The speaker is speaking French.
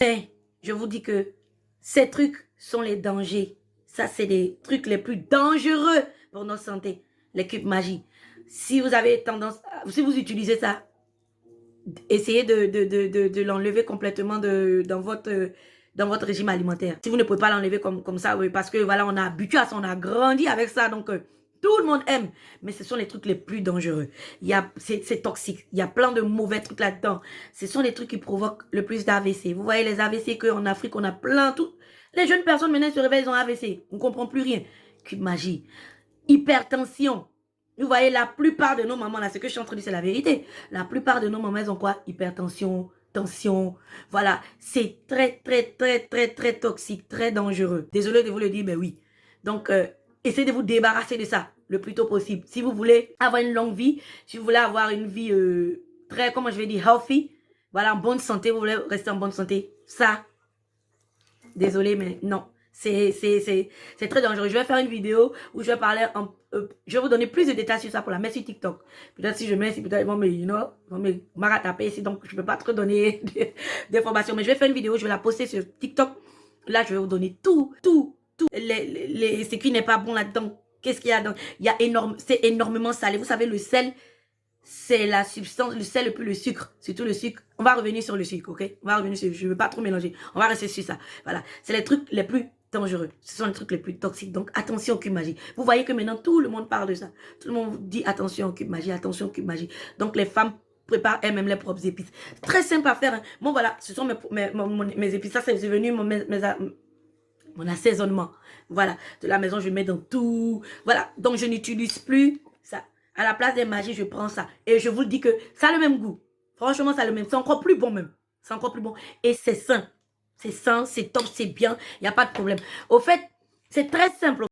Mais je vous dis que ces trucs sont les dangers. Ça, c'est les trucs les plus dangereux pour notre santé. Les cubes magie. Si vous avez tendance, si vous utilisez ça, essayez de l'enlever complètement dans votre régime alimentaire. Si vous ne pouvez pas l'enlever comme ça, oui, parce que voilà, on a habitué à ça, on a grandi avec ça, donc tout le monde aime. Mais ce sont les trucs les plus dangereux. C'est toxique. Il y a plein de mauvais trucs là-dedans. Ce sont les trucs qui provoquent le plus d'AVC. Vous voyez les AVC qu'en Afrique, on a plein, tout. Les jeunes personnes maintenant se réveillent, ils ont AVC. On ne comprend plus rien. Cube magie. Hypertension. Vous voyez, la plupart de nos mamans, là, ce que je suis en train de dire, c'est la vérité. La plupart de nos mamans, elles ont quoi? Hypertension, tension. Voilà, c'est très, très, très, très, très toxique, très dangereux. Désolé de vous le dire, mais oui. Donc, essayez de vous débarrasser de ça le plus tôt possible. Si vous voulez avoir une longue vie, si vous voulez avoir une vie très, comment je vais dire, healthy, voilà, en bonne santé, vous voulez rester en bonne santé, ça, désolé, mais non. C'est très dangereux. Je vais faire une vidéo où je vais parler, je vais vous donner plus de détails sur ça pour la mettre sur TikTok. Peut-être si je mets, si peut-être ils vont me rattraper ici, donc je ne peux pas trop donner d'informations. Mais je vais faire une vidéo, je vais la poster sur TikTok. Là, je vais vous donner tout, ce qui n'est pas bon là-dedans. Qu'est-ce qu'il y a dedans? C'est énormément salé. Vous savez, le sel, c'est la substance, le sel plus le sucre, surtout le sucre. On va revenir sur le sucre, ok? On va revenir sur, je ne veux pas trop mélanger. On va rester sur ça. Voilà, c'est les trucs les plus dangereux. Ce sont les trucs les plus toxiques. Donc, attention au cube magie. Vous voyez que maintenant, tout le monde parle de ça. Tout le monde dit attention au cube magie, attention au cube magie. Donc, les femmes préparent elles-mêmes leurs propres épices. Très simple à faire. Hein. Bon, voilà, ce sont mes épices. Ça, c'est venu mon assaisonnement. Voilà, de la maison, je mets dans tout. Voilà, donc je n'utilise plus ça. À la place des magies, je prends ça. Et je vous le dis que ça a le même goût. Franchement, ça a le même. C'est encore plus bon même. C'est encore plus bon. Et c'est sain. C'est sain, c'est top, c'est bien. Il n'y a pas de problème. Au fait, c'est très simple.